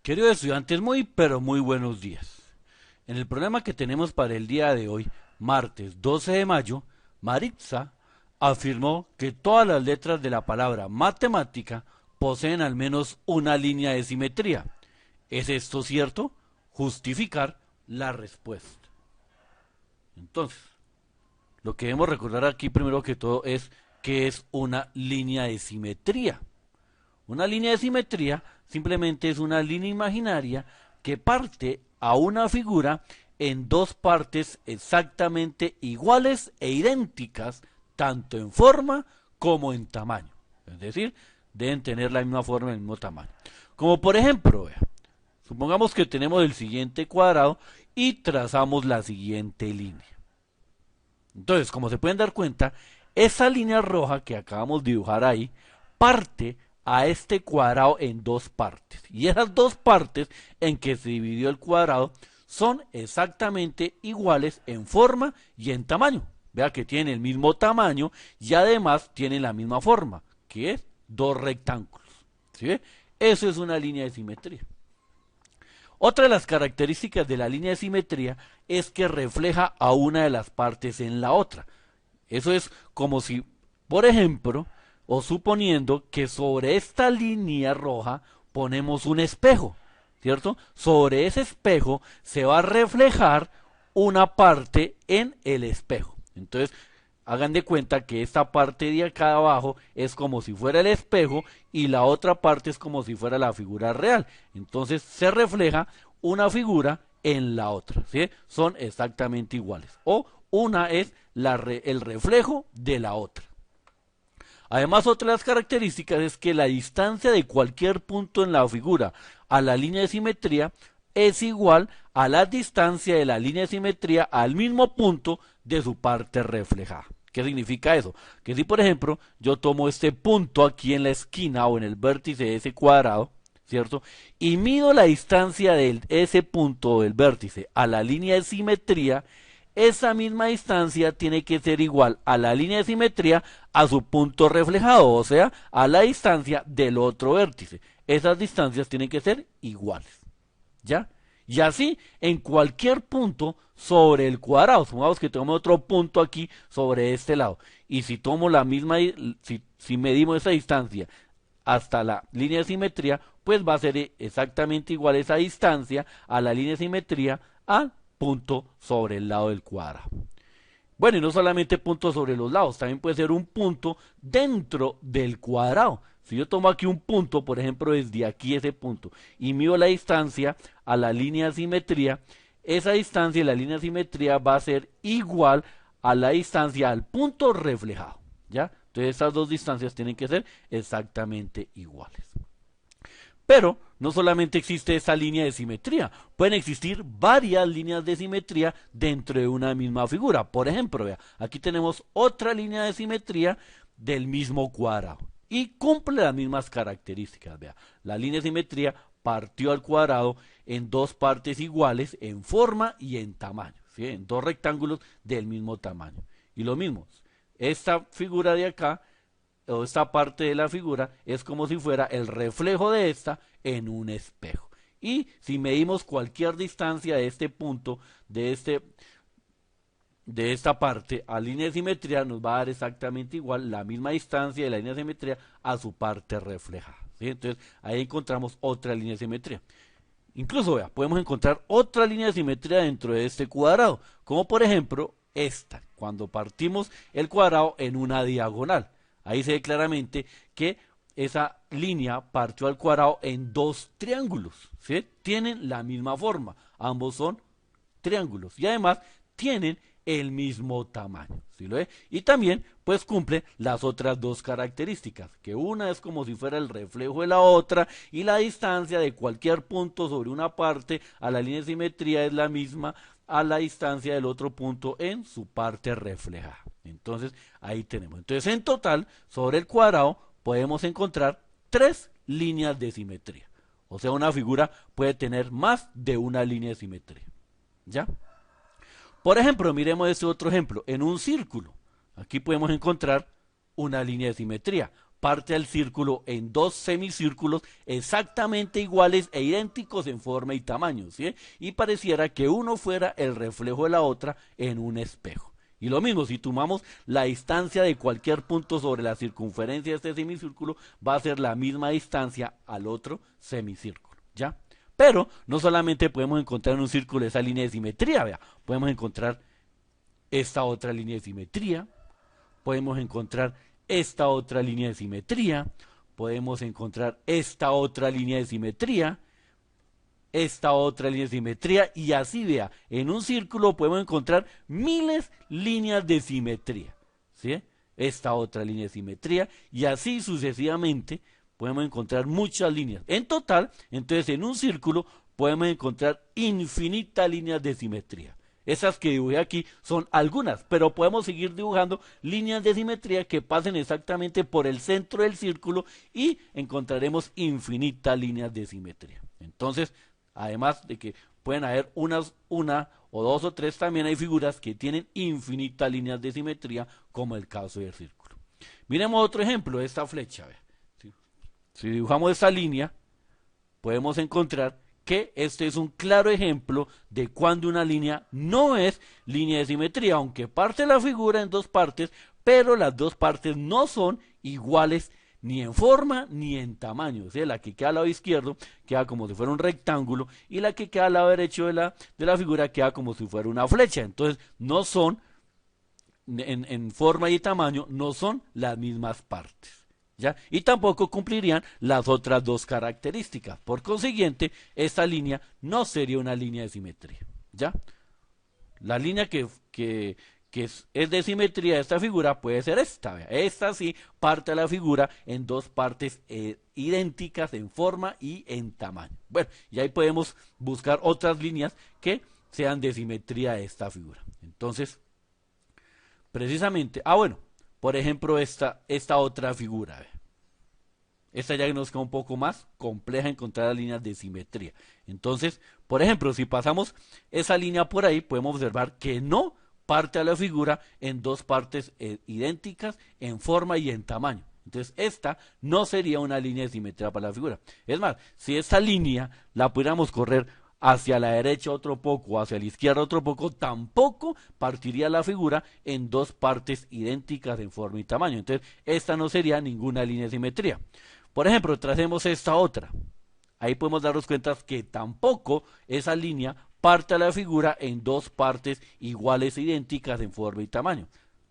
Queridos estudiantes, muy pero muy buenos días. En el programa que tenemos para el día de hoy, martes 12 de mayo, Maritza afirmó que todas las letras de la palabra matemática poseen al menos una línea de simetría. ¿Es esto cierto? Justificar la respuesta. Entonces, lo que debemos recordar aquí primero que todo es que es una línea de simetría. Una línea de simetría simplemente es una línea imaginaria que parte a una figura en dos partes exactamente iguales e idénticas, tanto en forma como en tamaño. Es decir, deben tener la misma forma y el mismo tamaño. Como por ejemplo, vea, supongamos que tenemos el siguiente cuadrado y trazamos la siguiente línea. Entonces, como se pueden dar cuenta, esa línea roja que acabamos de dibujar ahí parte a este cuadrado en dos partes. Y esas dos partes en que se dividió el cuadrado son exactamente iguales en forma y en tamaño. Vea que tienen el mismo tamaño y además tienen la misma forma, que es dos rectángulos. ¿Sí ve? Eso es una línea de simetría. Otra de las características de la línea de simetría es que refleja a una de las partes en la otra. Eso es como si, por ejemplo, o suponiendo que sobre esta línea roja ponemos un espejo, ¿cierto? Sobre ese espejo se va a reflejar una parte en el espejo. Entonces, hagan de cuenta que esta parte de acá abajo es como si fuera el espejo y la otra parte es como si fuera la figura real. Entonces, se refleja una figura en la otra, ¿sí? Son exactamente iguales. O una es el reflejo de la otra. Además, otra de las características es que la distancia de cualquier punto en la figura a la línea de simetría es igual a la distancia de la línea de simetría al mismo punto de su parte reflejada. ¿Qué significa eso? Que si, por ejemplo, yo tomo este punto aquí en la esquina o en el vértice de ese cuadrado, ¿cierto? Y mido la distancia de ese punto del vértice a la línea de simetría, esa misma distancia tiene que ser igual a la línea de simetría a su punto reflejado, o sea, a la distancia del otro vértice. Esas distancias tienen que ser iguales. ¿Ya? Y así en cualquier punto sobre el cuadrado. Supongamos que tengo otro punto aquí sobre este lado. Y si tomo la misma, si medimos esa distancia hasta la línea de simetría, pues va a ser exactamente igual esa distancia a la línea de simetría al punto sobre el lado del cuadrado. Bueno, y no solamente puntos sobre los lados, también puede ser un punto dentro del cuadrado. Si yo tomo aquí un punto, por ejemplo, desde aquí ese punto, y mido la distancia a la línea de simetría, esa distancia de la línea de simetría va a ser igual a la distancia al punto reflejado. ¿Ya? Entonces estas dos distancias tienen que ser exactamente iguales. Pero no solamente existe esa línea de simetría, pueden existir varias líneas de simetría dentro de una misma figura. Por ejemplo, vea, aquí tenemos otra línea de simetría del mismo cuadrado y cumple las mismas características. Vea, la línea de simetría partió al cuadrado en dos partes iguales en forma y en tamaño, ¿sí? En dos rectángulos del mismo tamaño. Y lo mismo, esta figura de acá o esta parte de la figura es como si fuera el reflejo de esta en un espejo. Y si medimos cualquier distancia de este punto, de esta parte a línea de simetría, nos va a dar exactamente igual la misma distancia de la línea de simetría a su parte reflejada. ¿Sí? Entonces ahí encontramos otra línea de simetría. Incluso, vea, podemos encontrar otra línea de simetría dentro de este cuadrado, como por ejemplo esta, cuando partimos el cuadrado en una diagonal. Ahí se ve claramente que esa línea partió al cuadrado en dos triángulos, ¿sí? Tienen la misma forma, ambos son triángulos y además tienen el mismo tamaño, ¿sí lo ve? Y también pues cumple las otras dos características, que una es como si fuera el reflejo de la otra y la distancia de cualquier punto sobre una parte a la línea de simetría es la misma a la distancia del otro punto en su parte reflejada. Entonces ahí tenemos. Entonces en total sobre el cuadrado podemos encontrar tres líneas de simetría. O sea, una figura puede tener más de una línea de simetría. ¿Ya? Por ejemplo, miremos este otro ejemplo. En un círculo, aquí podemos encontrar una línea de simetría. parte al círculo en dos semicírculos exactamente iguales e idénticos en forma y tamaño, ¿sí? Y pareciera que uno fuera el reflejo de la otra en un espejo. Y lo mismo, si tomamos la distancia de cualquier punto sobre la circunferencia de este semicírculo, va a ser la misma distancia al otro semicírculo, ¿ya? Pero no solamente podemos encontrar en un círculo esa línea de simetría, vea, podemos encontrar esta otra línea de simetría, podemos encontrar esta otra línea de simetría, podemos encontrar esta otra línea de simetría, esta otra línea de simetría, y así vea, en un círculo podemos encontrar miles de líneas de simetría, ¿sí? Esta otra línea de simetría, y así sucesivamente podemos encontrar muchas líneas. En total, entonces en un círculo podemos encontrar infinitas líneas de simetría. Esas que dibujé aquí son algunas, pero podemos seguir dibujando líneas de simetría que pasen exactamente por el centro del círculo y encontraremos infinitas líneas de simetría. Entonces, además de que pueden haber una o dos o tres, también hay figuras que tienen infinitas líneas de simetría, como el caso del círculo. Miremos otro ejemplo de esta flecha. Si dibujamos esta línea, podemos encontrar que este es un claro ejemplo de cuando una línea no es línea de simetría, aunque parte la figura en dos partes, pero las dos partes no son iguales ni en forma ni en tamaño. O sea, la que queda al lado izquierdo queda como si fuera un rectángulo y la que queda al lado derecho de la figura queda como si fuera una flecha. Entonces, no son, en forma y tamaño, no son las mismas partes, ¿ya? Y tampoco cumplirían las otras dos características. Por consiguiente, esta línea no sería una línea de simetría, ¿ya? La línea que es de simetría de esta figura puede ser esta. ¿Vea? Esta sí parte de la figura en dos partes idénticas en forma y en tamaño. Bueno, y ahí podemos buscar otras líneas que sean de simetría de esta figura. Entonces, precisamente, bueno, por ejemplo, esta otra figura. ¿Ve? Esta ya nos queda un poco más compleja encontrar las líneas de simetría. Entonces, por ejemplo, si pasamos esa línea por ahí, podemos observar que no parte a la figura en dos partes idénticas en forma y en tamaño. Entonces, esta no sería una línea de simetría para la figura. Es más, si esta línea la pudiéramos correr hacia la derecha otro poco, hacia la izquierda otro poco, tampoco partiría la figura en dos partes idénticas en forma y tamaño. Entonces, esta no sería ninguna línea de simetría. Por ejemplo, tracemos esta otra. Ahí podemos darnos cuenta que tampoco esa línea parte a la figura en dos partes iguales e idénticas en forma y tamaño.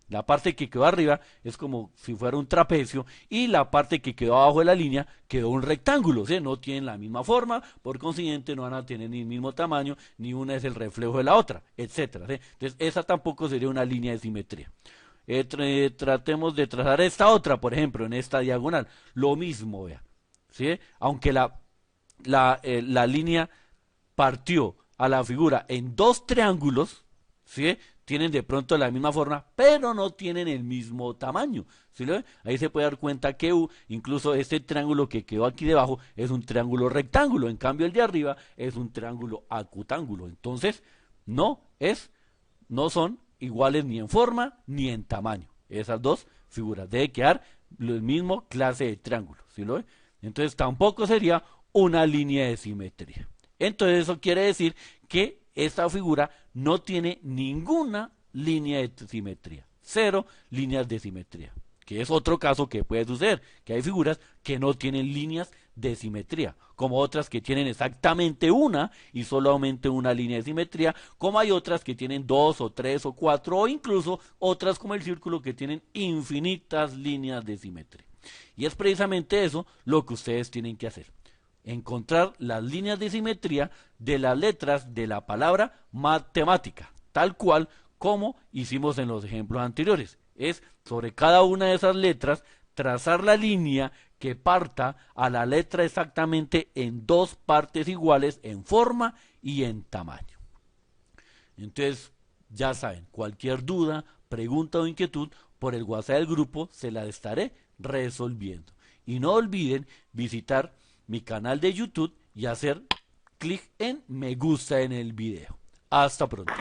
La parte que quedó arriba es como si fuera un trapecio y la parte que quedó abajo de la línea quedó un rectángulo, ¿sí? No tienen la misma forma, por consiguiente no van a tener ni el mismo tamaño, ni una es el reflejo de la otra, etcétera, ¿sí? Entonces esa tampoco sería una línea de simetría. Tratemos de trazar esta otra, por ejemplo, en esta diagonal, lo mismo, vea, ¿sí? Aunque la línea partió a la figura en dos triángulos, ¿sí? Tienen de pronto la misma forma, pero no tienen el mismo tamaño. ¿Sí lo ve? Ahí se puede dar cuenta que incluso este triángulo que quedó aquí debajo es un triángulo rectángulo, en cambio el de arriba es un triángulo acutángulo. Entonces, no son iguales ni en forma ni en tamaño. Esas dos figuras debe quedar el mismo clase de triángulo. ¿Sí lo ve? Entonces tampoco sería una línea de simetría. Entonces eso quiere decir que esta figura no tiene ninguna línea de simetría, cero líneas de simetría, que es otro caso que puede suceder, que hay figuras que no tienen líneas de simetría, como otras que tienen exactamente una y solamente una línea de simetría, como hay otras que tienen dos o tres o cuatro, o incluso otras como el círculo que tienen infinitas líneas de simetría. Y es precisamente eso lo que ustedes tienen que hacer. Encontrar las líneas de simetría de las letras de la palabra matemática, tal cual como hicimos en los ejemplos anteriores. Es sobre cada una de esas letras trazar la línea que parta a la letra exactamente en dos partes iguales en forma y en tamaño. Entonces, ya saben, cualquier duda, pregunta o inquietud, por el WhatsApp del grupo se la estaré resolviendo. Y no olviden visitar mi canal de YouTube y hacer clic en me gusta en el video. Hasta pronto.